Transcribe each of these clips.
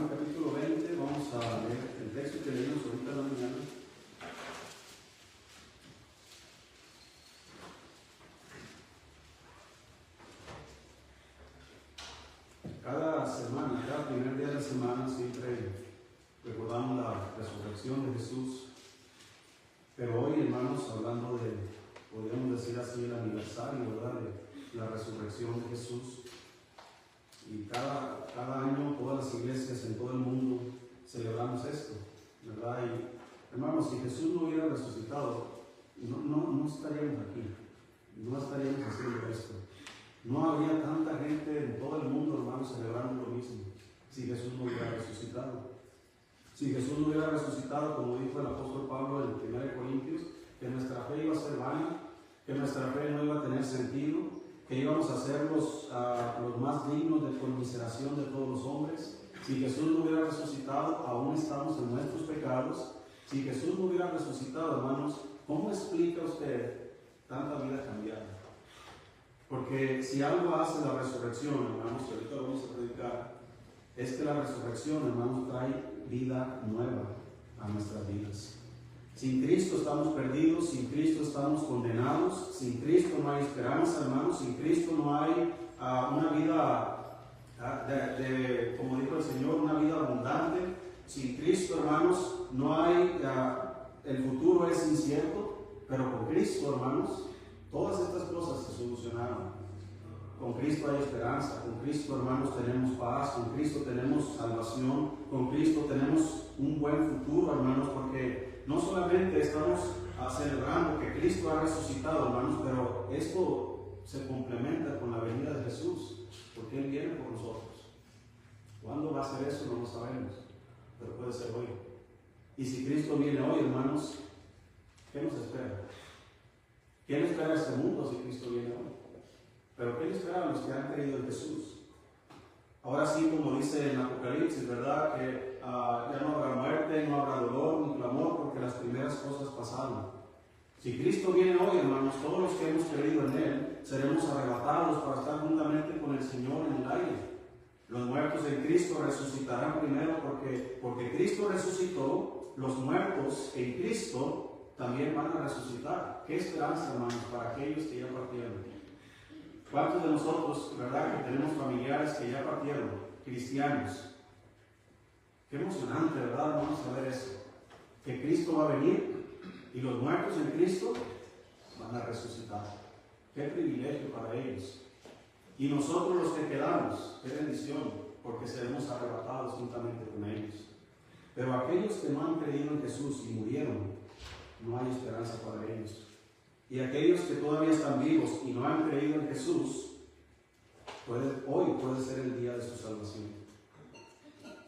Juan capítulo 20, vamos a leer el texto que leímos ahorita en la mañana. Cada semana, cada primer día de la semana, siempre recordamos la resurrección de Jesús. Pero hoy, hermanos, hablando de, podríamos decir así, el aniversario, ¿verdad?, de la resurrección de Jesús. Y cada año todas las iglesias en todo el mundo celebramos esto, ¿verdad? Y hermanos, si Jesús no hubiera resucitado, no estaríamos aquí, no estaríamos haciendo esto. No habría tanta gente en todo el mundo, hermanos, celebrando lo mismo, si Jesús no hubiera resucitado. Si Jesús no hubiera resucitado, como dijo el apóstol Pablo en 1 Corintios, que nuestra fe iba a ser vana, que nuestra fe no iba a tener sentido, que íbamos a ser los más dignos de conmiseración de todos los hombres. Si Jesús no hubiera resucitado, aún estamos en nuestros pecados. Si Jesús no hubiera resucitado, hermanos, ¿cómo explica usted tanta vida cambiada? Porque si algo hace la resurrección, hermanos, que ahorita vamos a predicar, es que la resurrección, hermanos, trae vida nueva a nuestras vidas. Sin Cristo estamos perdidos, sin Cristo estamos condenados, sin Cristo no hay esperanza, hermanos, sin Cristo no hay una vida, como dijo el Señor, una vida abundante. Sin Cristo, hermanos, no hay, el futuro es incierto, pero con Cristo, hermanos, todas estas cosas se solucionaron. Con Cristo hay esperanza, con Cristo, hermanos, tenemos paz, con Cristo tenemos salvación, con Cristo tenemos un buen futuro, hermanos, porque no solamente estamos celebrando que Cristo ha resucitado, hermanos, pero esto se complementa con la venida de Jesús, porque Él viene por nosotros. ¿Cuándo va a ser eso? No lo sabemos, pero puede ser hoy. Y si Cristo viene hoy, hermanos, ¿qué nos espera? ¿Quién espera este mundo si Cristo viene hoy? Pero ¿qué esperan los que han creído en Jesús? Ahora sí, como dice en Apocalipsis, ¿verdad?, que ya no habrá muerte, no habrá dolor ni clamor, porque las primeras cosas pasaron. Si Cristo viene hoy, hermanos, todos los que hemos creído en Él seremos arrebatados para estar juntamente con el Señor en el aire. Los muertos en Cristo resucitarán primero, porque Cristo resucitó. Los muertos en Cristo también van a resucitar. ¿Qué esperanza, hermanos, para aquellos que ya partieron? ¿Cuántos de nosotros, verdad, que tenemos familiares que ya partieron, cristianos? Qué emocionante, ¿verdad? Vamos a ver eso. Que Cristo va a venir y los muertos en Cristo van a resucitar. Qué privilegio para ellos. Y nosotros los que quedamos, qué bendición, porque seremos arrebatados juntamente con ellos. Pero aquellos que no han creído en Jesús y murieron, no hay esperanza para ellos. Y aquellos que todavía están vivos y no han creído en Jesús, hoy puede ser el día de su salvación.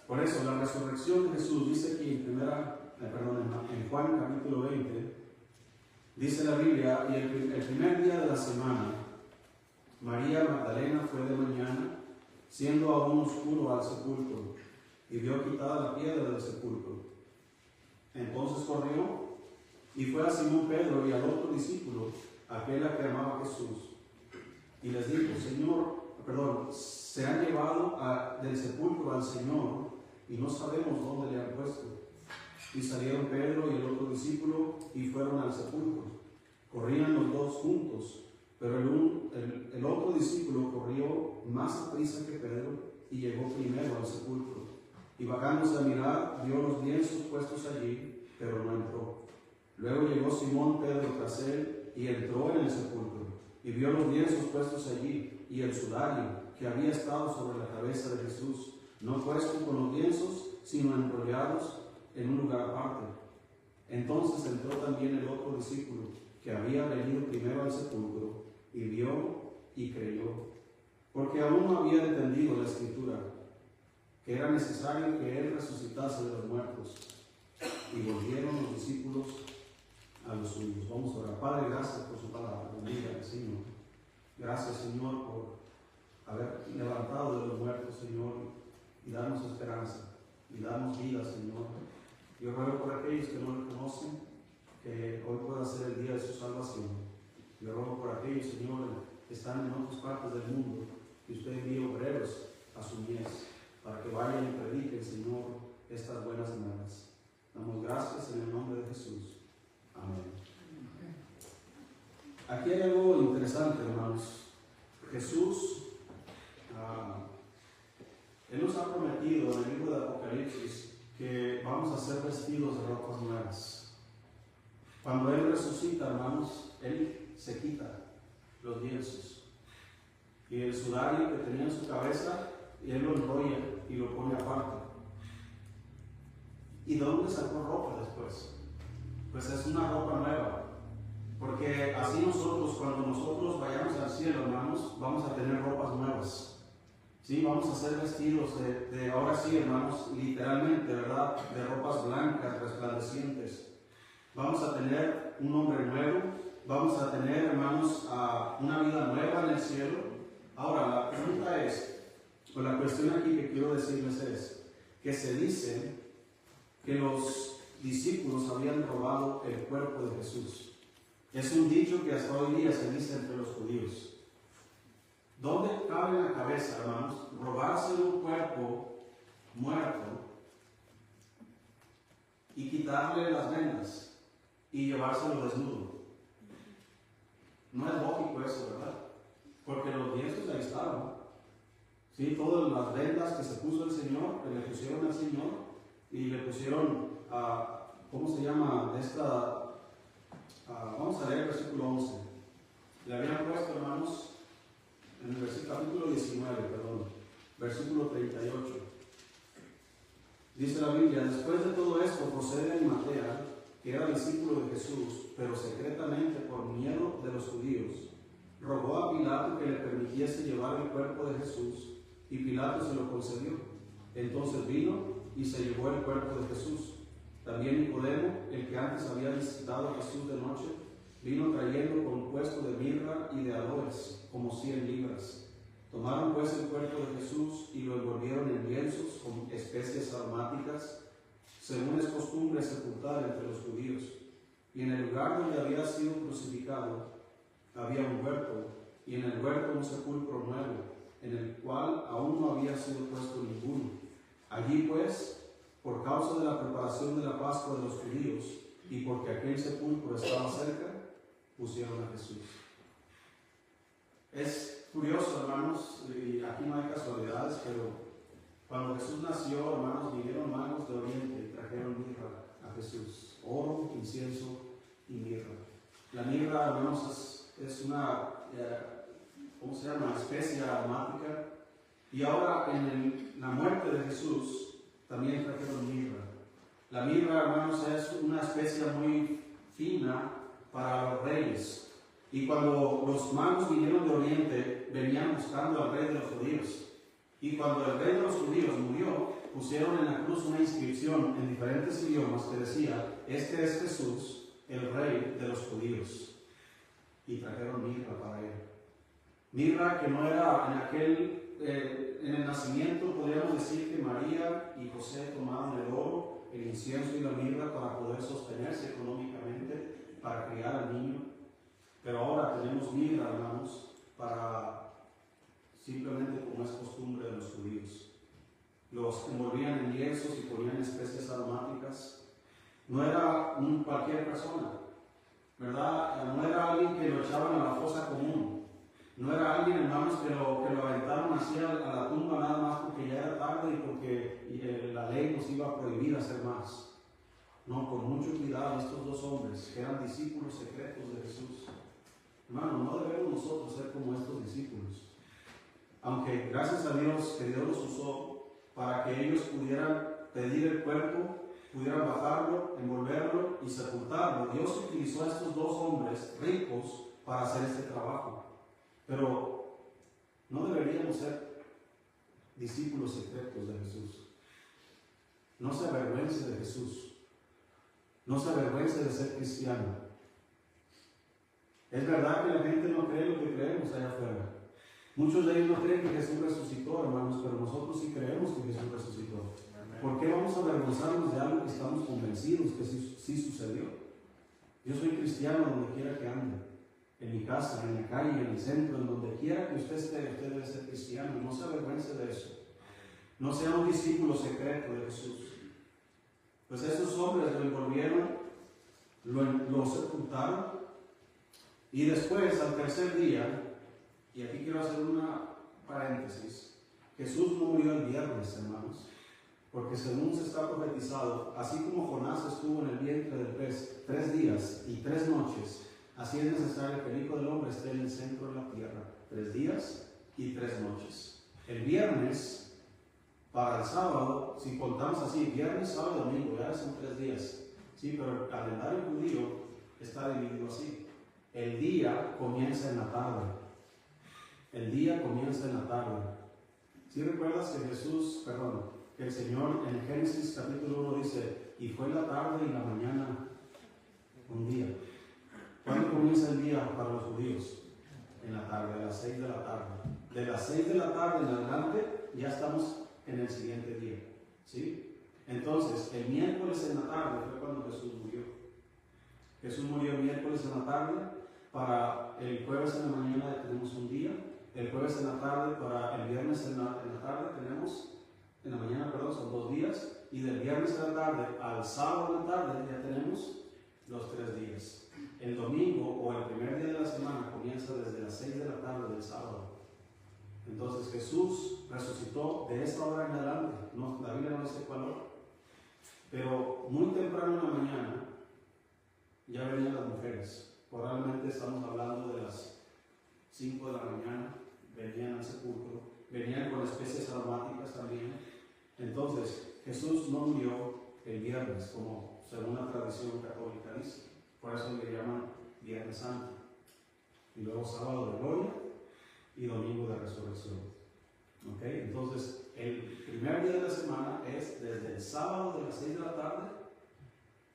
Por eso, la resurrección de Jesús, dice aquí en Juan capítulo 20, dice la Biblia, y el primer día de la semana, María Magdalena fue de mañana, siendo aún oscuro, al sepulcro, y vio quitada la piedra del sepulcro. Entonces corrió y fue a Simón Pedro y al otro discípulo, aquel a que amaba a Jesús, y les dijo: se han llevado del sepulcro al Señor y no sabemos dónde le han puesto. Y salieron Pedro y el otro discípulo y fueron al sepulcro. Corrían los dos juntos, pero el otro discípulo corrió más aprisa que Pedro y llegó primero al sepulcro. Y bajándose a mirar, vio los lienzos puestos allí, pero no entró. Luego llegó Simón Pedro tras él y entró en el sepulcro y vio los lienzos puestos allí y el sudario que había estado sobre la cabeza de Jesús, no puesto con los lienzos, sino enrollados en un lugar aparte. Entonces entró también el otro discípulo que había venido primero al sepulcro y vio y creyó, porque aún no había entendido la Escritura, que era necesario que Él resucitase de los muertos. Y volvieron los discípulos a los suyos. Vamos a orar. Padre, gracias por su palabra. Bendiga al Señor. Gracias, Señor, por haber levantado de los muertos, Señor, y darnos esperanza y darnos vida, Señor. Yo ruego por aquellos que no le conocen, que hoy pueda ser el día de su salvación. Yo ruego por aquellos, Señor, que están en otras partes del mundo, que usted envíe obreros a su mies. para que vayan y prediquen, Señor, estas buenas nuevas. Damos gracias en el nombre de Jesús. Amén. Aquí hay algo interesante, hermanos. Jesús, Él nos ha prometido en el libro de Apocalipsis que vamos a ser vestidos de ropas nuevas. Cuando Él resucita, hermanos, Él se quita los lienzos y el sudario que tenía en su cabeza, Él lo enrolla y lo pone aparte. ¿Y de dónde sacó ropa después? Pues es una ropa nueva. Porque así nosotros, cuando nosotros vayamos al cielo, hermanos, vamos a tener ropas nuevas. ¿Sí? Vamos a ser vestidos de ahora sí, hermanos, literalmente, ¿verdad? De ropas blancas, resplandecientes. Vamos a tener un hombre nuevo. Vamos a tener, hermanos, una vida nueva en el cielo. Ahora, la pregunta es, o la cuestión aquí que quiero decirles es, que se dice que los discípulos habían robado el cuerpo de Jesús. Es un dicho que hasta hoy día se dice entre los judíos. ¿Dónde cabe en la cabeza, hermanos, robarse un cuerpo muerto y quitarle las vendas y llevárselo desnudo? No es lógico eso, ¿verdad? Porque los lienzos ahí estaban. ¿Sí? Todas las vendas que se puso el Señor, que le pusieron al Señor, y le pusieron, ¿cómo se llama? Vamos a leer el versículo 11. Le habían puesto, hermanos, en el capítulo 19, versículo 38. Dice la Biblia: después de todo esto procede Arimatea, que era discípulo de Jesús, pero secretamente por miedo de los judíos, rogó a Pilato que le permitiese llevar el cuerpo de Jesús, y Pilato se lo concedió. Entonces vino y se llevó el cuerpo de Jesús. También Nicodemo, el que antes había visitado a Jesús de noche, vino trayendo compuesto de mirra y de aloes, como 100 libras. Tomaron pues el cuerpo de Jesús y lo envolvieron en lienzos con especias aromáticas, según es costumbre sepultar entre los judíos. Y en el lugar donde había sido crucificado había un huerto, y en el huerto un sepulcro nuevo, en el cual aún no había sido puesto ninguno. Allí pues, por causa de la preparación de la Pascua de los judíos, y porque aquel sepulcro estaba cerca, pusieron a Jesús. Es curioso, hermanos, y aquí no hay casualidades, pero cuando Jesús nació, hermanos, vinieron magos de Oriente y trajeron mirra a Jesús. Oro, incienso y mirra. La mirra, hermanos, es una, ¿cómo se llama? Especia aromática. Y ahora en la muerte de Jesús, también trajeron mirra. La mirra, hermanos, es una especia muy fina para los reyes. Y cuando los magos vinieron de Oriente, venían buscando al rey de los judíos. Y cuando el rey de los judíos murió, pusieron en la cruz una inscripción en diferentes idiomas que decía: este es Jesús, el rey de los judíos. Y trajeron mirra para él. Mirra que no era en el nacimiento, podríamos decir que María y José tomaron el oro, el incienso y la mirra para poder sostenerse económicamente, para criar al niño. Pero ahora tenemos mirra, hermanos, para simplemente como es costumbre de los judíos. Los envolvían en lienzos y ponían especias aromáticas. No era cualquier persona, ¿verdad? No era alguien que lo echaban a la fosa común. No era alguien, hermanos, que lo aventaron así a la tumba nada más porque ya era tarde y porque la ley nos iba a prohibir hacer más. No, con mucho cuidado, estos dos hombres que eran discípulos secretos de Jesús. Hermano, no debemos nosotros ser como estos discípulos. Aunque gracias a Dios que Dios los usó para que ellos pudieran pedir el cuerpo, pudieran bajarlo, envolverlo y sepultarlo. Dios utilizó a estos dos hombres ricos para hacer este trabajo. Pero no deberíamos ser discípulos secretos de Jesús. No se avergüence de Jesús. No se avergüence de ser cristiano. Es verdad que la gente no cree lo que creemos allá afuera. Muchos de ellos no creen que Jesús resucitó, hermanos, pero nosotros sí creemos que Jesús resucitó. ¿Por qué vamos a avergonzarnos de algo que estamos convencidos que sí sucedió? Yo soy cristiano donde quiera que ande. En mi casa, en la calle, en el centro, en donde quiera que usted esté, usted debe ser cristiano. No se avergüence de eso. no sea un discípulo secreto de Jesús. Pues esos hombres lo envolvieron, lo sepultaron, y después, al tercer día, y aquí quiero hacer una paréntesis, Jesús no murió el viernes, hermanos, porque según se está profetizado, así como Jonás estuvo en el vientre del pez 3 días y 3 noches, así es necesario que el Hijo del Hombre esté en el centro de la tierra, 3 días y 3 noches. El viernes, para el sábado, si contamos así, viernes, sábado y domingo, ya son 3 días, sí, pero el calendario judío está dividido así. El día comienza en la tarde. El día comienza en la tarde. Si recuerdas que que el Señor en Génesis capítulo 1 dice, y fue la tarde y la mañana un día. ¿Cuándo comienza el día para los judíos? En la tarde, a las 6 de la tarde. De las 6 de la tarde en adelante ya estamos en el siguiente día. ¿Sí? Entonces, el miércoles en la tarde fue cuando Jesús murió. Jesús murió el miércoles en la tarde. Para el jueves en la mañana tenemos un día. El jueves en la tarde, para el viernes en la tarde en la mañana, son 2 días. Y del viernes en la tarde al sábado en la tarde ya tenemos los 3 días. El domingo o el primer día de la semana comienza desde las 6 de la tarde del sábado. Entonces Jesús resucitó de esa hora en adelante. No, la Biblia no dice cuál hora. Pero muy temprano en la mañana ya venían las mujeres. Probablemente estamos hablando de las 5 de la mañana. Venían al sepulcro. Venían con especies aromáticas también. Entonces Jesús no murió el viernes, como según la tradición católica dice. Por eso le llaman Viernes Santo. Y luego sábado de gloria y domingo de resurrección. ¿Ok? Entonces, el primer día de la semana es desde el sábado de las 6 de la tarde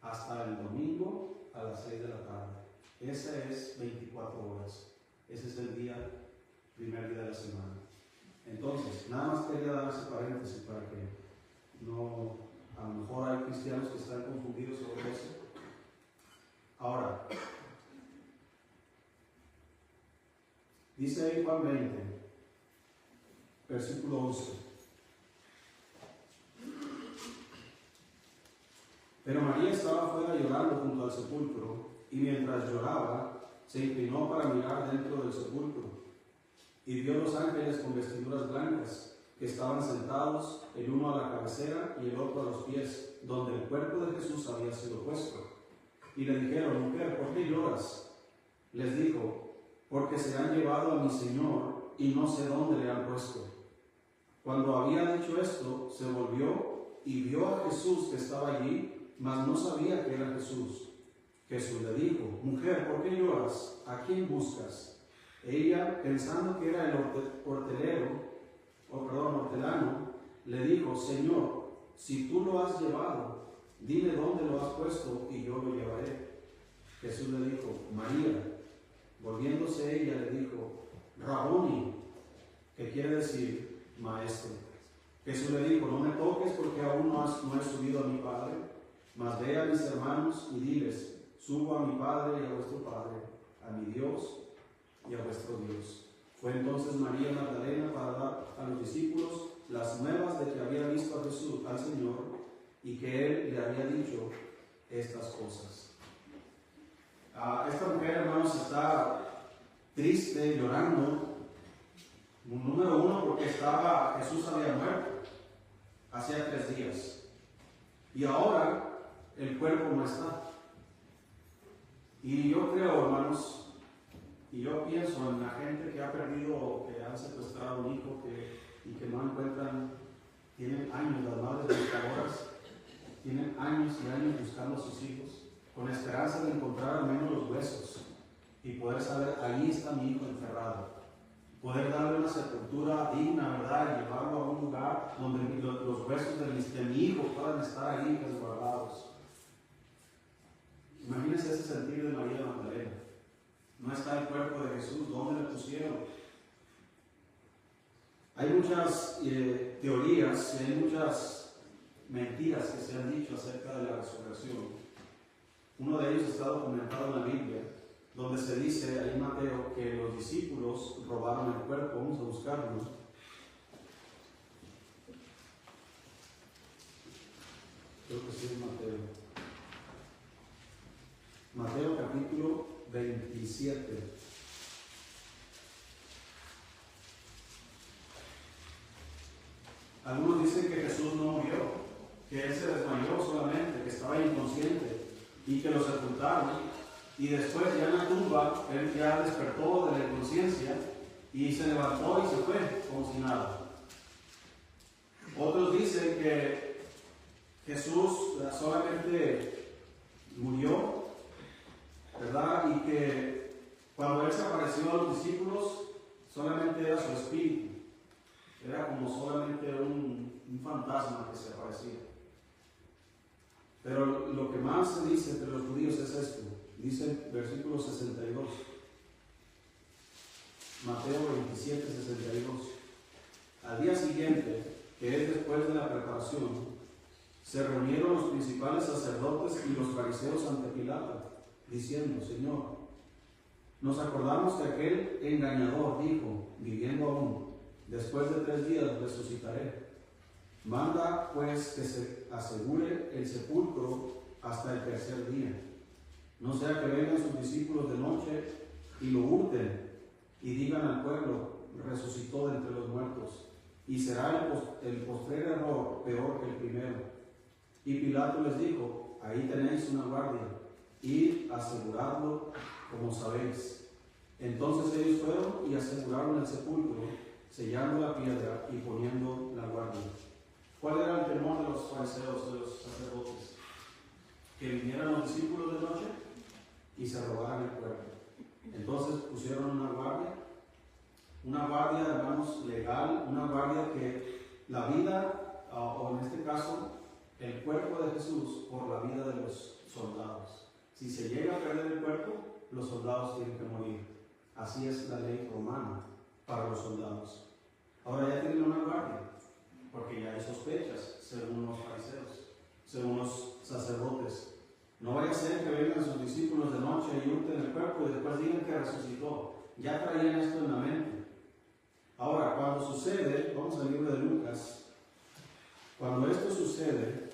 hasta el domingo a las 6 de la tarde. Ese es 24 horas. Ese es el primer día de la semana. Entonces, nada más quería dar ese paréntesis para que no, a lo mejor hay cristianos que están confundidos sobre eso. Ahora, dice ahí Juan 20, versículo 11. Pero María estaba afuera llorando junto al sepulcro, y mientras lloraba, se inclinó para mirar dentro del sepulcro, y vio 2 ángeles con vestiduras blancas, que estaban sentados, el uno a la cabecera y el otro a los pies, donde el cuerpo de Jesús había sido puesto. Y le dijeron, mujer, ¿por qué lloras? Les dijo, porque se han llevado a mi Señor y no sé dónde le han puesto. Cuando había dicho esto, se volvió y vio a Jesús que estaba allí, mas no sabía que era Jesús. Jesús le dijo, mujer, ¿por qué lloras? ¿A quién buscas? Ella, pensando que era el hortelano, le dijo, Señor, si tú lo has llevado, dime dónde lo has puesto y yo lo llevaré. Jesús le dijo, María. Volviéndose ella le dijo, Raboni, que quiere decir maestro. Jesús le dijo, no me toques porque aún no he subido a mi Padre, mas ve a mis hermanos y diles, subo a mi Padre y a vuestro Padre, a mi Dios y a vuestro Dios. Fue entonces María Magdalena para dar a los discípulos las nuevas de que había visto a Jesús, al Señor, y que Él le había dicho estas cosas. Esta mujer, hermanos, está triste, llorando. Número 1, porque Jesús había muerto hacía 3 días. Y ahora el cuerpo no está. Y yo creo, hermanos, y yo pienso en la gente que ha perdido o que han secuestrado un hijo y que no encuentran, tienen años, las madres buscadoras tienen años y años buscando a sus hijos, con esperanza de encontrar al menos los huesos y poder saber, ahí está mi hijo enterrado. Poder darle una sepultura digna, ¿verdad? Y llevarlo a un lugar donde los huesos de mi hijo puedan estar ahí resguardados. Imagínense ese sentir de María Magdalena. No está el cuerpo de Jesús, ¿dónde le pusieron? Hay muchas teorías y hay muchas mentiras que se han dicho acerca de la resurrección. Uno de ellos está documentado en la Biblia, donde se dice ahí en Mateo que los discípulos robaron el cuerpo. Vamos a buscarlo. si es Mateo. Mateo capítulo 27. Algunos dicen que Jesús no murió, que Él se desmayó solamente, que estaba inconsciente y que lo sepultaron. Y después ya en la tumba, Él ya despertó de la inconsciencia y se levantó y se fue como si nada. Otros dicen que Jesús solamente murió, ¿verdad? Y que cuando Él se apareció a los discípulos, solamente era su espíritu. Era como solamente un fantasma que se aparecía. Pero lo que más se dice entre los judíos es esto. Dice versículo 62. Mateo 27, 62. Al día siguiente, que es después de la preparación, se reunieron los principales sacerdotes y los fariseos ante Pilato, diciendo: Señor, nos acordamos que aquel engañador dijo, viviendo aún, después de 3 días resucitaré. Manda pues que se asegure el sepulcro hasta el 3er día. No sea que vengan sus discípulos de noche y lo hurten y digan al pueblo: resucitó de entre los muertos. Y será el postrer error peor que el primero. Y Pilato les dijo: ahí tenéis una guardia, id aseguradlo como sabéis. Entonces ellos fueron y aseguraron el sepulcro, sellando la piedra y poniendo la guardia. ¿Cuál era el temor de los fariseos, de los sacerdotes? Que vinieran los discípulos de noche y se robaran el cuerpo. Entonces pusieron una guardia, hermanos, legal, una guardia que la vida, o en este caso, el cuerpo de Jesús, por la vida de los soldados. Si se llega a perder el cuerpo, los soldados tienen que morir. Así es la ley romana para los soldados. Ahora ya tienen una guardia, porque ya hay sospechas, según los fariseos, según los sacerdotes. No vaya a ser que vengan sus discípulos de noche y hurten el cuerpo y después digan que resucitó. Ya traían esto en la mente. Ahora, cuando sucede, vamos al libro de Lucas, cuando esto sucede,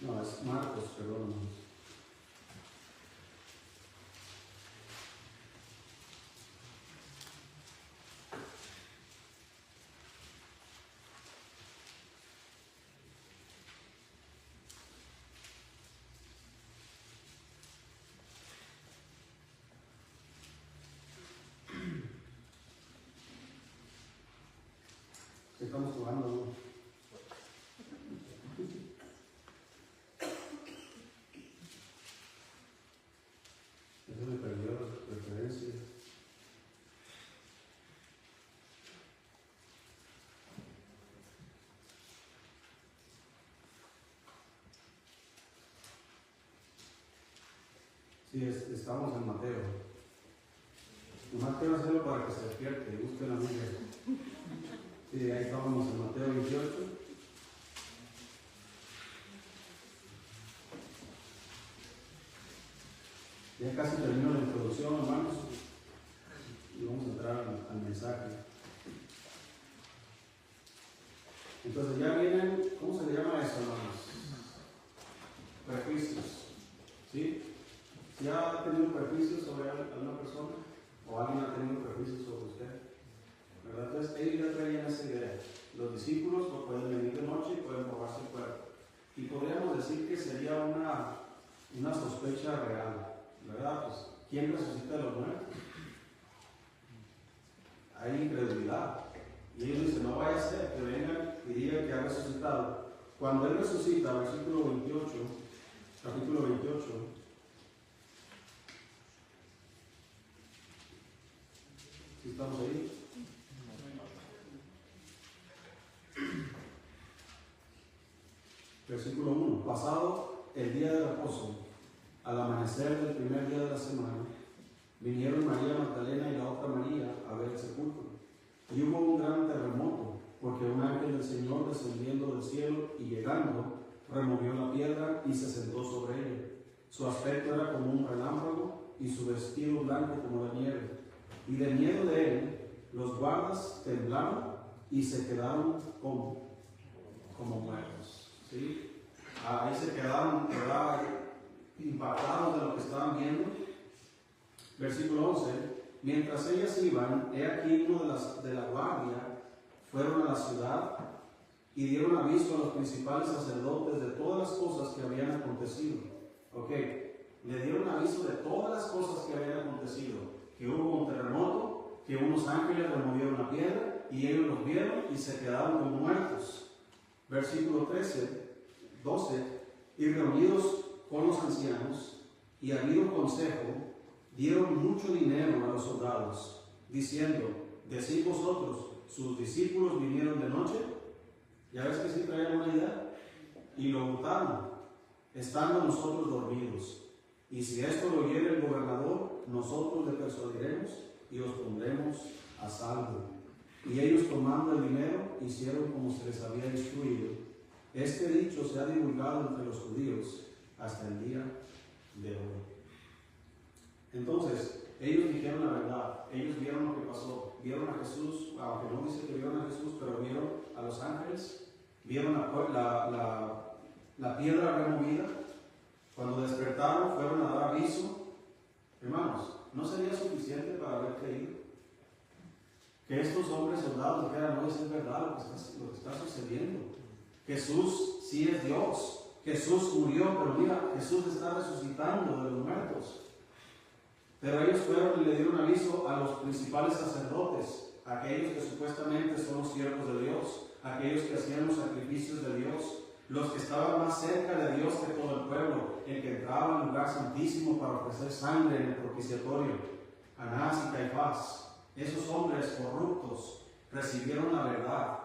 no, es Marcos, perdón. Estamos jugando, ¿no? Eso me perdió la referencia. Sí, estamos en Mateo. Nomás quiero hacerlo para que se despierte y busque la Biblia. Sí, ahí estábamos en Mateo 28. Ya casi termino la introducción, hermanos, y vamos a entrar al mensaje. Entonces ya vienen, ¿cómo se le llama eso, hermanos? Prejuicios. ¿Sí? ¿Ya ha tenido prejuicios sobre alguna persona? ¿O alguien ha tenido prejuicios sobre usted? ¿Verdad? Entonces ellos ya traían esa idea. Los discípulos pues, pueden venir de noche y pueden robarse el cuerpo. Y podríamos decir que sería una sospecha real, ¿verdad? Pues, ¿quién resucita de los muertos? Hay incredulidad. Y ellos dicen: no vaya a ser que vengan y digan que ha resucitado. Cuando Él resucita, versículo 28, capítulo 28, ¿sí estamos ahí? Versículo 1. Pasado el día de reposo, al amanecer del primer día de la semana, vinieron María Magdalena y la otra María a ver el sepulcro. Y hubo un gran terremoto, porque un ángel del Señor descendiendo del cielo y llegando removió la piedra y se sentó sobre ella. Su aspecto era como un relámpago y su vestido blanco como la nieve. Y de miedo de él, los guardas temblaron y se quedaron como muertos. ¿Sí? Ahí se quedaron, ¿verdad?, impactados de lo que estaban viendo. Versículo 11. Mientras ellas iban, he aquí uno de la guardia fueron a la ciudad y dieron aviso a los principales sacerdotes de todas las cosas que habían acontecido. Ok, le dieron aviso de todas las cosas que habían acontecido, que hubo un terremoto, que unos ángeles removieron la piedra y ellos los vieron y se quedaron como muertos. Versículo 12, y reunidos con los ancianos y habido consejo, dieron mucho dinero a los soldados, diciendo: decid vosotros, sus discípulos vinieron de noche. Ya ves que sí traían una idea, y lo votaron, estando nosotros dormidos. Y si esto lo oyere el gobernador, nosotros le persuadiremos y os pondremos a salvo. Y ellos, tomando el dinero, hicieron como se les había instruido. Este dicho se ha divulgado entre los judíos hasta el día de hoy. Entonces, ellos dijeron la verdad, ellos vieron lo que pasó, vieron a Jesús, aunque no dice que vieron a Jesús, pero vieron a los ángeles, vieron la piedra removida. Cuando despertaron, fueron a dar aviso. Hermanos, ¿no sería suficiente para haber creído? Que estos hombres soldados dijeran: no, es verdad lo que está sucediendo. Jesús sí es Dios. Jesús murió, pero mira, Jesús está resucitando de los muertos. Pero ellos fueron y le dieron aviso a los principales sacerdotes, aquellos que supuestamente son los siervos de Dios, aquellos que hacían los sacrificios de Dios, los que estaban más cerca de Dios que todo el pueblo, el que entraba al lugar santísimo para ofrecer sangre en el propiciatorio, Anás y Caifás. Esos hombres corruptos recibieron la verdad,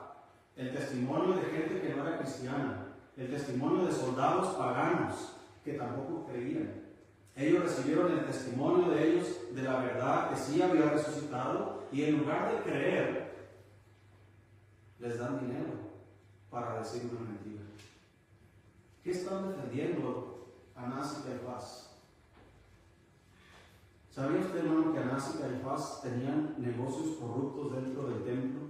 el testimonio de gente que no era cristiana, el testimonio de soldados paganos que tampoco creían. Ellos recibieron el testimonio de ellos de la verdad que sí había resucitado, y en lugar de creer, les dan dinero para decir una mentira. ¿Qué están defendiendo Anás y Caifás? ¿Sabía usted, hermano, que Anás y Caifás tenían negocios corruptos dentro del templo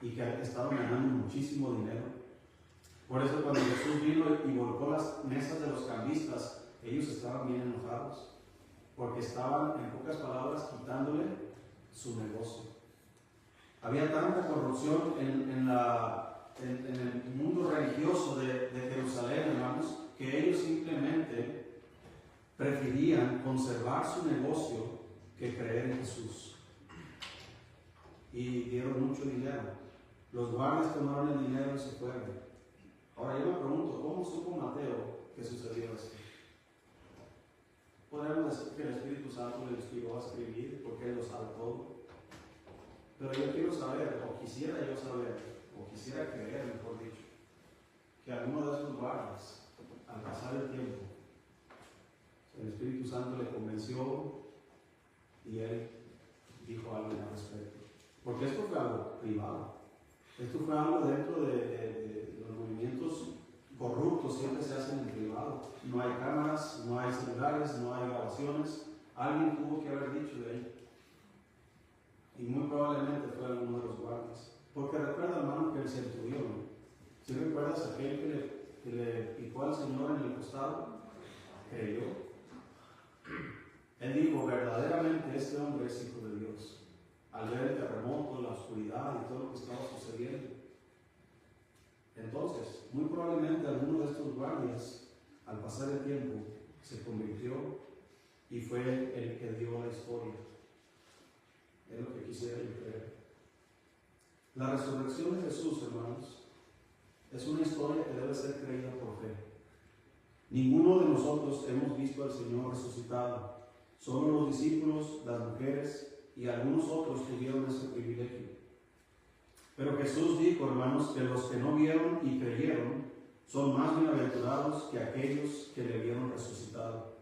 y que estaban ganando muchísimo dinero? Por eso cuando Jesús vino y volcó las mesas de los cambistas, ellos estaban bien enojados, porque estaban, en pocas palabras, quitándole su negocio. Había tanta corrupción en el mundo religioso de Jerusalén, hermanos, que ellos simplemente preferían conservar su negocio que creer en Jesús. Y dieron mucho dinero. Los guardias tomaron el dinero y se fueron. Ahora yo me pregunto, ¿cómo supo Mateo que sucedió esto? Podemos decir que el Espíritu Santo le inspiró a escribir porque Él lo sabe todo. Pero yo quiero saber, o quisiera yo saber, o quisiera creer, mejor dicho, que alguno de esos guardias, al pasar el tiempo, el Espíritu Santo le convenció y él dijo algo al respecto. Porque esto fue algo privado. Esto fue algo dentro de los movimientos corruptos, siempre se hacen en privado. No hay cámaras, no hay celulares, no hay grabaciones. Alguien tuvo que haber dicho de él. Y muy probablemente fue alguno de los guardias. Porque recuerda, hermano, que el centurión, si recuerdas aquel que le picó al Señor en el costado, creyó. Él dijo: verdaderamente este hombre es hijo de Dios. Al ver el terremoto, la oscuridad y todo lo que estaba sucediendo. Entonces, muy probablemente alguno de estos guardias, al pasar el tiempo, se convirtió y fue el que dio la historia. Es lo que quisiera yo creer. La resurrección de Jesús, hermanos, es una historia que debe ser creída por fe. Ninguno de nosotros hemos visto al Señor resucitado. Solo los discípulos, las mujeres y algunos otros tuvieron ese privilegio. Pero Jesús dijo, hermanos, que los que no vieron y creyeron son más bienaventurados que aquellos que le vieron resucitado.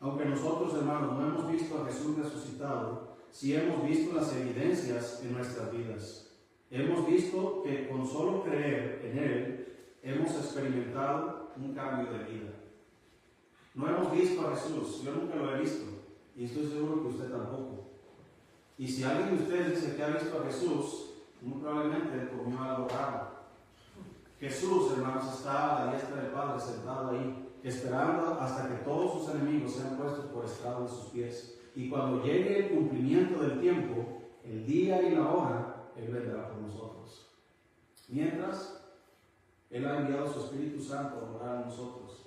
Aunque nosotros, hermanos, no hemos visto a Jesús resucitado, sí hemos visto las evidencias en nuestras vidas. Hemos visto que con solo creer en Él hemos experimentado un cambio de vida. No hemos visto a Jesús, yo nunca lo he visto, y estoy seguro que usted tampoco. Y si alguien de ustedes dice que ha visto a Jesús, muy probablemente comió algo raro. Jesús, hermanos, está a la diestra del Padre, sentado ahí, esperando hasta que todos sus enemigos sean puestos por estrado de sus pies. Y cuando llegue el cumplimiento del tiempo, el día y la hora, Él vendrá por nosotros. Mientras, Él ha enviado su Espíritu Santo a morar en nosotros.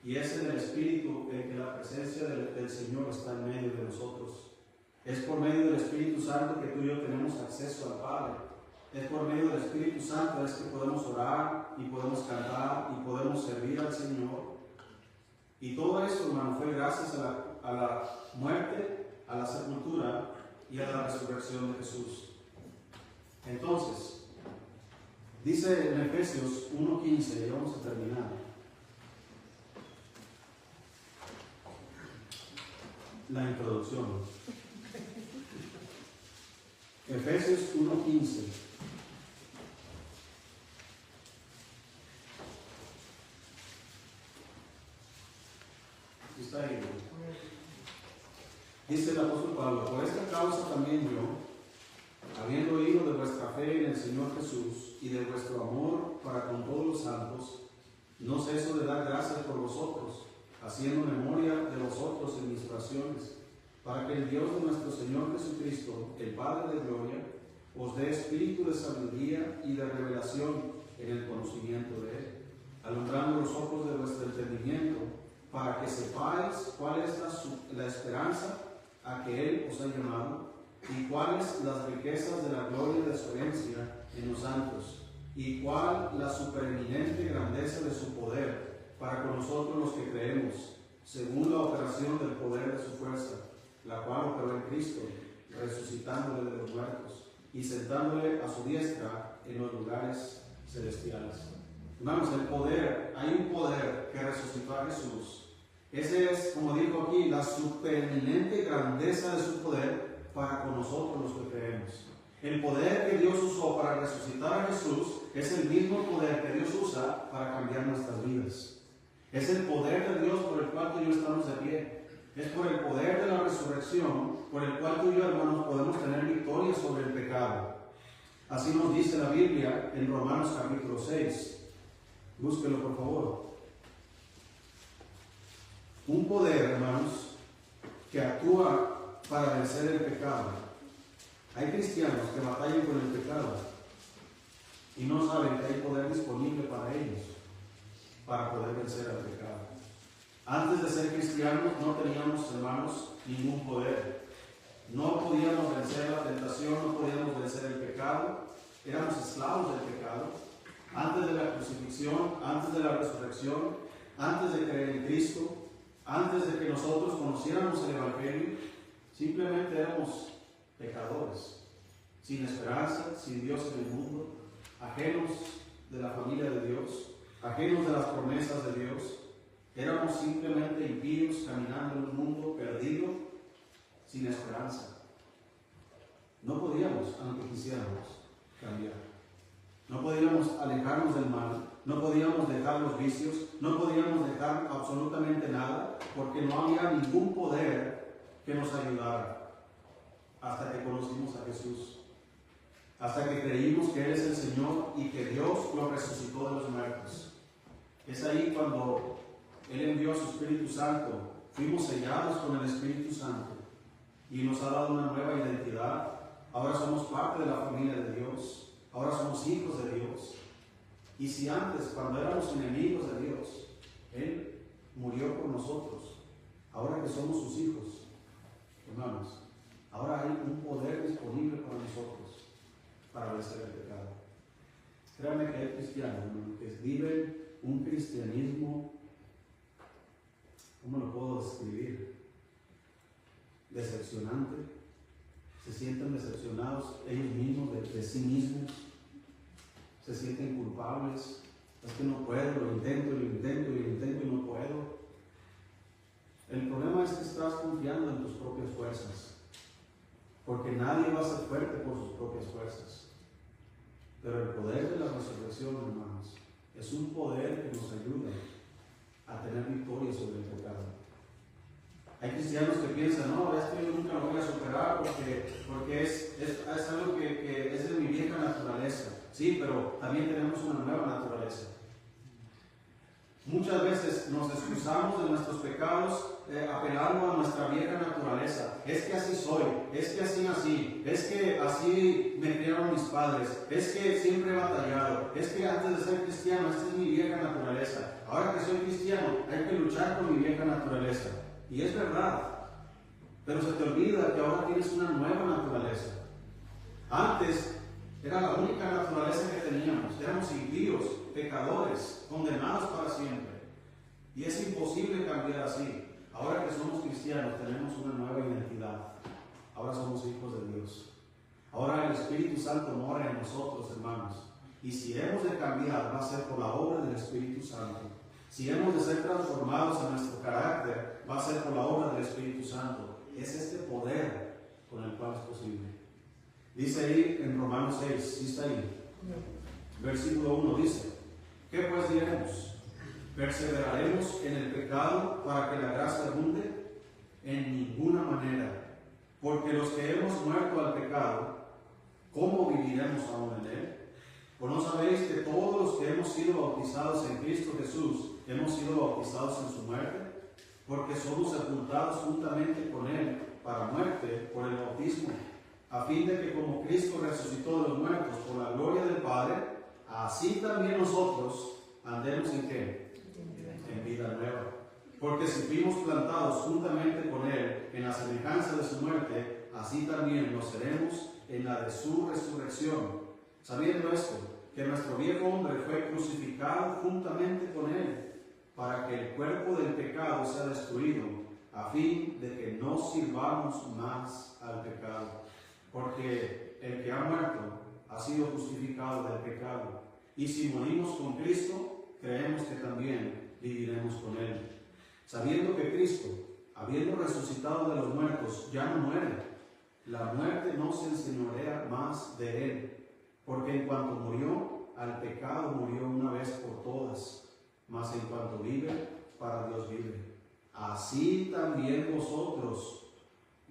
Y es en el Espíritu en que la presencia del Señor está en medio de nosotros. Es por medio del Espíritu Santo que tú y yo tenemos acceso al Padre. Es por medio del Espíritu Santo es que podemos orar y podemos cantar y podemos servir al Señor. Y todo esto, hermano, fue gracias a la muerte, a la sepultura y a la resurrección de Jesús. Entonces, dice en Efesios 1:15, y vamos a terminar. La introducción. Efesios 1:15. Está ahí. Dice el apóstol Pablo: por esta causa también yo, habiendo oído de vuestra fe en el Señor Jesús y de vuestro amor para con todos los santos, no ceso de dar gracias por vosotros, haciendo memoria de vosotros en mis oraciones, para que el Dios de nuestro Señor Jesucristo, el Padre de gloria, os dé espíritu de sabiduría y de revelación en el conocimiento de Él, alumbrando los ojos de vuestro entendimiento, para que sepáis cuál es la esperanza a que Él os ha llamado, y cuáles las riquezas de la gloria de su herencia en los santos, y cuál la supereminente grandeza de su poder para con nosotros los que creemos, según la operación del poder de su fuerza, la cual operó en Cristo, resucitándole de los muertos y sentándole a su diestra en los lugares celestiales. Hermanos, el poder, hay un poder que resucitó a Jesús. Ese es, como dijo aquí, la supereminente grandeza de su poder para con nosotros los que creemos. El poder que Dios usó para resucitar a Jesús es el mismo poder que Dios usa para cambiar nuestras vidas. Es el poder de Dios por el cual tú y yo estamos de pie. Es por el poder de la resurrección por el cual tú y yo, hermanos, podemos tener victoria sobre el pecado. Así nos dice la Biblia en Romanos capítulo 6. Búsquelo, por favor. Un poder, hermanos, que actúa para vencer el pecado. Hay cristianos que batallan con el pecado y no saben que hay poder disponible para ellos para poder vencer al pecado. Antes de ser cristianos no teníamos, hermanos, ningún poder. No podíamos vencer la tentación, no podíamos vencer el pecado. Éramos esclavos del pecado. Antes de la crucifixión, antes de la resurrección, antes de creer en Cristo, antes de que nosotros conociéramos el Evangelio, simplemente éramos pecadores, sin esperanza, sin Dios en el mundo, ajenos de la familia de Dios, ajenos de las promesas de Dios. Éramos simplemente impíos caminando en un mundo perdido, sin esperanza. No podíamos, aunque quisiéramos, cambiar. No podíamos alejarnos del mal, no podíamos dejar los vicios, no podíamos dejar absolutamente nada, porque no había ningún poder que nos ayudara, hasta que conocimos a Jesús, hasta que creímos que Él es el Señor y que Dios lo resucitó de los muertos. Es ahí cuando Él envió a su Espíritu Santo, fuimos sellados con el Espíritu Santo y nos ha dado una nueva identidad. Ahora somos parte de la familia de Dios, ahora somos hijos de Dios. Y si antes, cuando éramos enemigos de Dios, Él murió por nosotros, ahora que somos sus hijos, hermanos, ahora hay un poder disponible para nosotros para vencer el pecado. Créanme que hay cristianos, hermanos, que viven un cristianismo, ¿cómo lo puedo describir? Decepcionante. Se sienten decepcionados ellos mismos de sí mismos. Se sienten culpables. Es que no puedo, lo intento y no puedo. El problema es que estás confiando en tus propias fuerzas, porque nadie va a ser fuerte por sus propias fuerzas. Pero el poder de la resurrección, hermanos, Es un poder que nos ayuda a tener victoria sobre el pecado. Hay cristianos que piensan, no, esto yo nunca lo voy a superar porque es algo que es de mi vieja naturaleza. Sí, pero también tenemos una nueva naturaleza. Muchas veces nos excusamos de nuestros pecados apelando a nuestra vieja naturaleza. Es que así soy, es que así nací, es que así me criaron mis padres, es que siempre he batallado, es que antes de ser cristiano, esta es mi vieja naturaleza. Ahora que soy cristiano, hay que luchar con mi vieja naturaleza. Y es verdad, pero se te olvida que ahora tienes una nueva naturaleza. Antes era la única naturaleza que teníamos, éramos impíos, pecadores, condenados para siempre. Y es imposible cambiar así. Ahora que somos cristianos tenemos una nueva identidad. Ahora somos hijos de Dios. Ahora el Espíritu Santo mora en nosotros, hermanos. Y si hemos de cambiar, va a ser por la obra del Espíritu Santo. Si hemos de ser transformados en nuestro carácter, va a ser por la obra del Espíritu Santo. Es este poder con el cual es posible. Dice ahí en Romanos 6, ¿sí está ahí? Versículo 1 dice: ¿qué pues diremos? ¿Perseveraremos en el pecado para que la gracia abunde? En ninguna manera. Porque los que hemos muerto al pecado, ¿cómo viviremos aún en él? ¿O no sabéis que todos los que hemos sido bautizados en Cristo Jesús, hemos sido bautizados en su muerte? Porque somos sepultados juntamente con él para muerte por el bautismo, a fin de que como Cristo resucitó de los muertos por la gloria del Padre, así también nosotros andemos en ¿qué? En vida nueva. Porque si fuimos plantados juntamente con él en la semejanza de su muerte, así también lo seremos en la de su resurrección. Sabiendo esto, que nuestro viejo hombre fue crucificado juntamente con él, para que el cuerpo del pecado sea destruido, a fin de que no sirvamos más al pecado. Porque el que ha muerto ha sido justificado del pecado. Y si morimos con Cristo, creemos que también viviremos con él. Sabiendo que Cristo, habiendo resucitado de los muertos, ya no muere, la muerte no se enseñorea más de él. Porque en cuanto murió, al pecado murió una vez por todas, mas en cuanto vive, para Dios vive. Así también vosotros,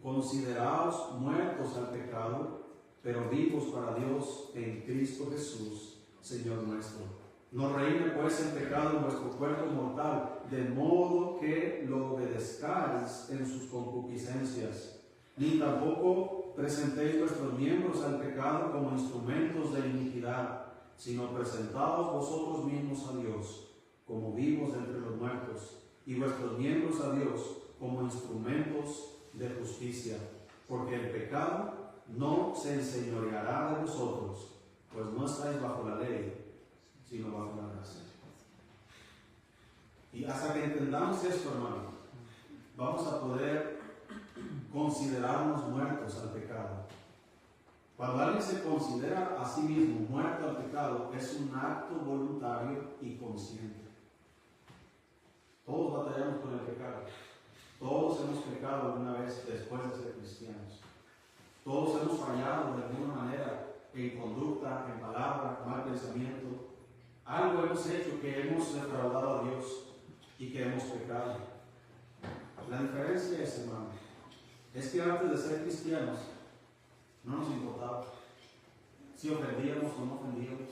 consideraos muertos al pecado, pero vivos para Dios en Cristo Jesús, Señor nuestro. No reine pues el pecado en vuestro cuerpo mortal, de modo que lo obedezcáis en sus concupiscencias, ni tampoco presentéis vuestros miembros al pecado como instrumentos de iniquidad, sino presentaos vosotros mismos a Dios como vivos entre los muertos, y vuestros miembros a Dios como instrumentos de justicia, porque el pecado no se enseñoreará de vosotros, pues no estáis bajo la ley, sino bajo la gracia. Y hasta que entendamos esto, hermano, vamos a poder considerarnos muertos al pecado. Cuando alguien se considera a sí mismo muerto al pecado, es un acto voluntario y consciente. Todos batallamos con el pecado. Todos hemos pecado alguna vez después de ser cristianos. Todos hemos fallado de alguna manera en conducta, en palabra, mal pensamiento. Algo hemos hecho que hemos defraudado a Dios y que hemos pecado. La diferencia es, hermano, es que antes de ser cristianos no nos importaba si ofendíamos o no ofendíamos.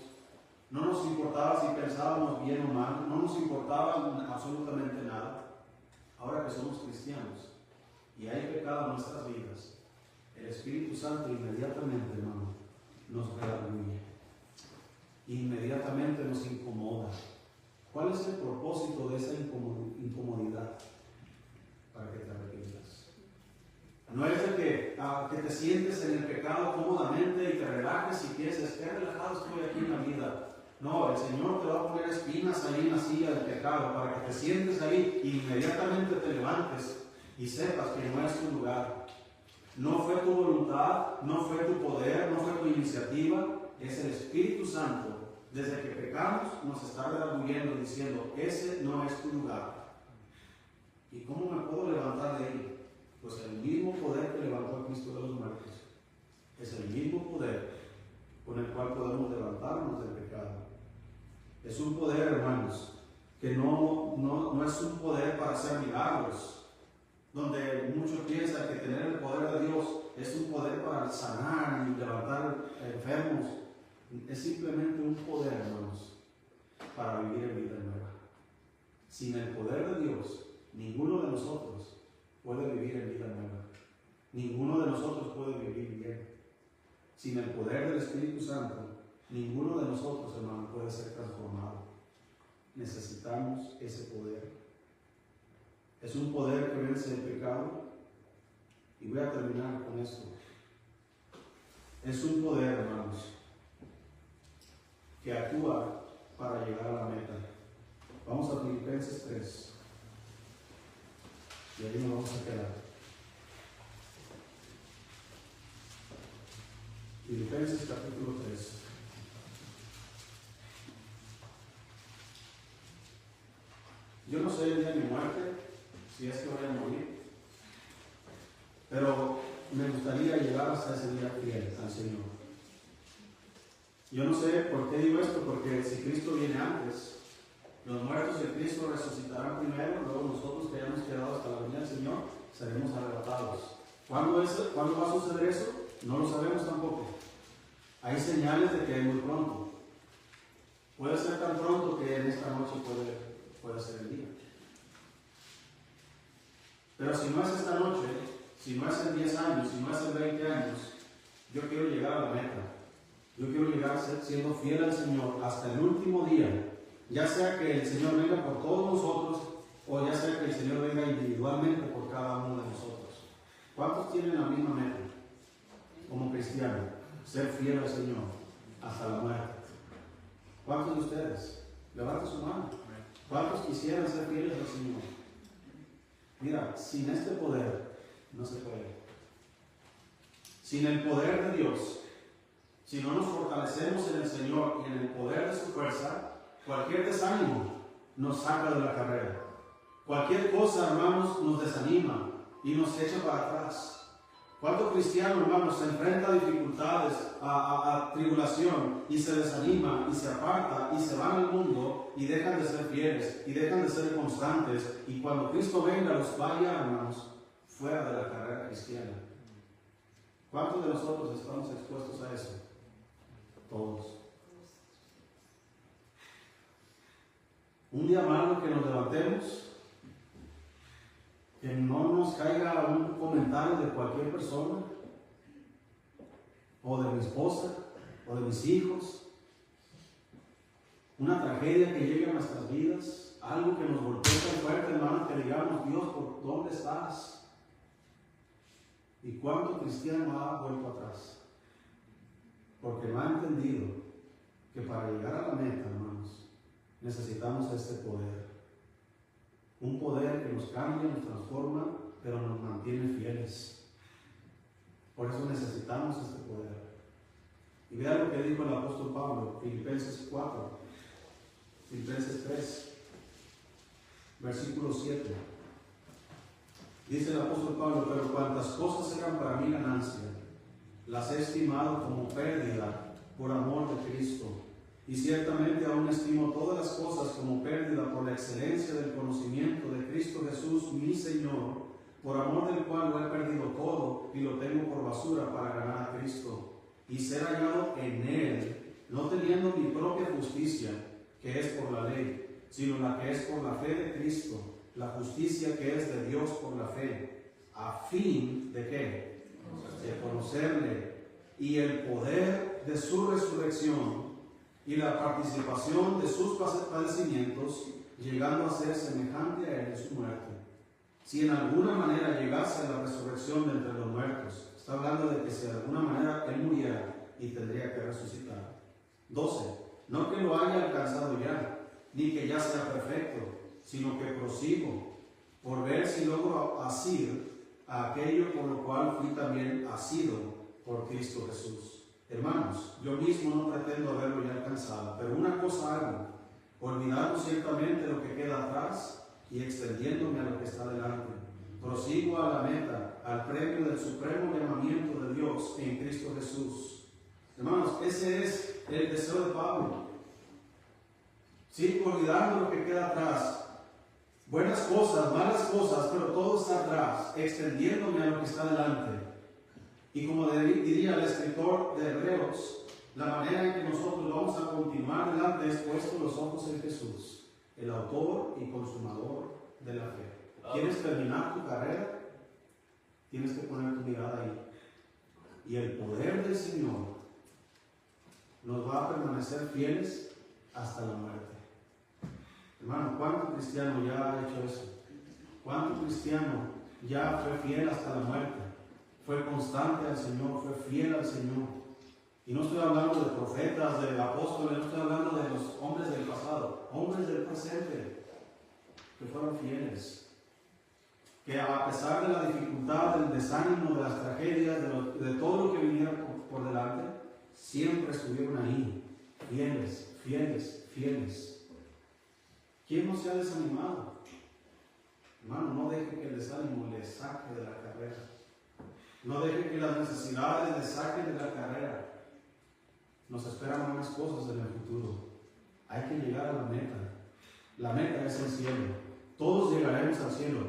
No nos importaba si pensábamos bien o mal. No nos importaba absolutamente nada. Ahora que somos cristianos y hay pecado en nuestras vidas, el Espíritu Santo inmediatamente, hermano, nos redarguye. Inmediatamente nos incomoda. ¿Cuál es el propósito de esa incomodidad? Para que te arrepientas. No es de que te sientes en el pecado cómodamente y te relajes y pienses, qué relajado estoy aquí en la vida. No, el Señor te va a poner espinas ahí en la silla del pecado para que te sientes ahí e inmediatamente te levantes y sepas que no es tu lugar. No fue tu voluntad, no fue tu poder, no fue tu iniciativa, es el Espíritu Santo. Desde que pecamos nos está redarguyendo diciendo, ese no es tu lugar. ¿Y cómo me puedo levantar de ahí? Pues el mismo poder que levantó a Cristo de los muertos. Es el mismo poder con el cual podemos levantarnos del pecado. Es un poder, hermanos, que no es un poder para hacer milagros, donde muchos piensan que tener el poder de Dios es un poder para sanar y levantar enfermos. Es simplemente un poder, hermanos, para vivir en vida nueva. Sin el poder de Dios, ninguno de nosotros puede vivir en vida nueva. Ninguno de nosotros puede vivir bien. Sin el poder del Espíritu Santo, ninguno de nosotros, hermano, puede ser transformado. Necesitamos ese poder. Es un poder que vence el pecado. Y voy a terminar con esto. Es un poder, hermanos, que actúa para llegar a la meta. Vamos a Filipenses 3. Y ahí nos vamos a quedar. Filipenses capítulo 3. Yo no sé el día de mi muerte, si es que voy a morir, pero me gustaría llegar hasta ese día fiel al Señor. Yo no sé por qué digo esto, porque si Cristo viene antes, los muertos de Cristo resucitarán primero, luego nosotros que hayamos quedado hasta la venida del Señor, seremos arrebatados. ¿Cuándo va a suceder eso? No lo sabemos tampoco. Hay señales de que es muy pronto. Puede ser tan pronto que en esta noche puede ser el día. Pero si no es esta noche, si no es en 10 años, si no es en 20 años, yo quiero llegar a la meta. Yo quiero llegar siendo fiel al Señor hasta el último día. Ya sea que el Señor venga por todos nosotros, o ya sea que el Señor venga individualmente por cada uno de nosotros. ¿Cuántos tienen la misma meta como cristianos? Ser fiel al Señor hasta la muerte. ¿Cuántos de ustedes? Levanten su mano. ¿Cuántos quisieran ser fieles al Señor? Mira, sin este poder no se puede. Sin el poder de Dios, si no nos fortalecemos en el Señor y en el poder de su fuerza, cualquier desánimo nos saca de la carrera. Cualquier cosa, hermanos, nos desanima y nos echa para atrás. ¿Cuánto cristiano, hermanos, se enfrenta a dificultades, a tribulación y se desanima y se aparta y se van al mundo y dejan de ser fieles y dejan de ser constantes, y cuando Cristo venga los vaya, hermanos, fuera de la carrera cristiana? ¿Cuántos de nosotros estamos expuestos a eso? Todos. Un día malo que nos levantemos, que no nos caiga un comentario de cualquier persona, o de mi esposa, o de mis hijos, una tragedia que llegue a nuestras vidas, algo que nos golpee tan fuerte, hermano, que digamos: Dios, ¿por dónde estás? ¿Y cuánto cristiano ha vuelto atrás? Porque no ha entendido que para llegar a la meta, hermanos, necesitamos este poder. Un poder que nos cambia, nos transforma, pero nos mantiene fieles. Por eso necesitamos este poder. Y vea lo que dijo el apóstol Pablo, Filipenses 4, Filipenses 3, versículo 7. Dice el apóstol Pablo: pero cuantas cosas eran para mí ganancia, las he estimado como pérdida por amor de Cristo. Y ciertamente aún estimo todas las cosas como pérdida por la excelencia del conocimiento de Cristo Jesús, mi Señor, por amor del cual lo he perdido todo y lo tengo por basura para ganar a Cristo y ser hallado en Él, no teniendo mi propia justicia, que es por la ley, sino la que es por la fe de Cristo, la justicia que es de Dios por la fe, a fin de ¿qué? De conocerle y el poder de su resurrección y la participación de sus padecimientos, llegando a ser semejante a él en su muerte. Si en alguna manera llegase a la resurrección de entre los muertos, está hablando de que si de alguna manera él muriera y tendría que resucitar. 12. No que lo haya alcanzado ya, ni que ya sea perfecto, sino que prosigo por ver si logro asir a aquello por lo cual fui también asido por Cristo Jesús. Hermanos, yo mismo no pretendo haberlo ya alcanzado, pero una cosa hago, olvidando ciertamente lo que queda atrás y extendiéndome a lo que está delante. Prosigo a la meta, al premio del supremo llamamiento de Dios en Cristo Jesús. Hermanos, ese es el deseo de Pablo. ¿sí? Olvidando lo que queda atrás. Buenas cosas, malas cosas, pero todo está atrás, extendiéndome a lo que está delante. Y como diría el escritor de Hebreos, la manera en que nosotros vamos a continuar adelante es puesto los ojos en Jesús, el autor y consumador de la fe. ¿Quieres terminar tu carrera? Tienes que poner tu mirada ahí. Y el poder del Señor nos va a permanecer fieles hasta la muerte. Hermano, ¿cuánto cristiano ya ha hecho eso? ¿Cuánto cristiano ya fue fiel hasta la muerte? Fue constante al Señor, fue fiel al Señor. Y no estoy hablando de profetas, de apóstoles, no estoy hablando de los hombres del pasado, hombres del presente, que fueron fieles. Que a pesar de la dificultad, del desánimo, de las tragedias, de todo lo que viniera por delante, siempre estuvieron ahí, fieles, fieles, fieles. ¿Quién no se ha desanimado? Hermano, no deje que el desánimo le saque de la carrera. No deje que las necesidades le saquen de la carrera. Nos esperan buenas cosas en el futuro. Hay que llegar a la meta. La meta es el cielo. Todos llegaremos al cielo.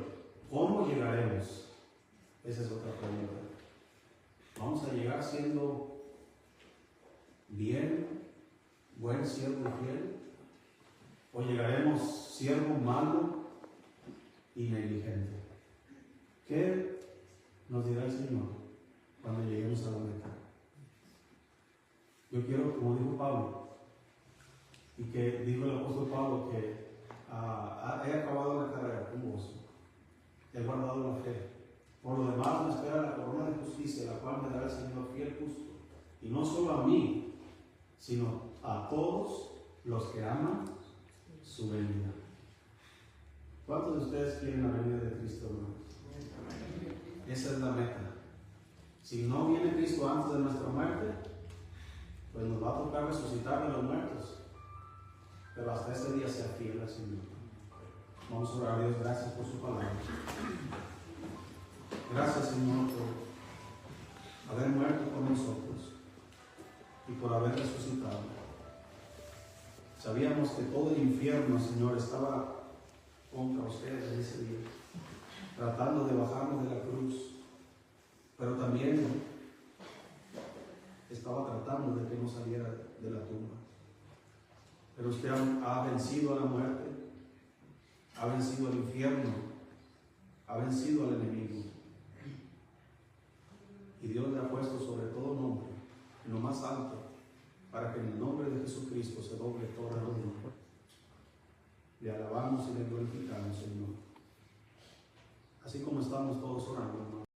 ¿Cómo llegaremos? Esa es otra pregunta. ¿Vamos a llegar siendo bien, buen siervo fiel? ¿O llegaremos siervo malo y negligente? ¿Qué nos dirá el Señor cuando lleguemos a la meta? Yo quiero, como dijo Pablo, y que dijo el apóstol Pablo, que he acabado la carrera con gozo, he guardado la fe. Por lo demás me espera la corona de justicia, la cual me dará el Señor fiel justo. Y no solo a mí, sino a todos los que aman su venida. ¿Cuántos de ustedes quieren la venida de Cristo, hermanos? Esa es la meta. Si no viene Cristo antes de nuestra muerte, pues nos va a tocar resucitar de los muertos. Pero hasta ese día sea fiel al Señor. Vamos a orar a Dios. Gracias por su palabra. Gracias, Señor, por haber muerto con nosotros y por haber resucitado. Sabíamos que todo el infierno, Señor, estaba contra ustedes en ese día, tratando de bajarnos de la cruz, pero también estaba tratando de que no saliera de la tumba. Pero usted ha vencido a la muerte, ha vencido al infierno, ha vencido al enemigo. Y Dios le ha puesto sobre todo nombre, en lo más alto, para que en el nombre de Jesucristo se doble toda rodilla. Le alabamos y le glorificamos, Señor. Así como estamos todos orando, hermano.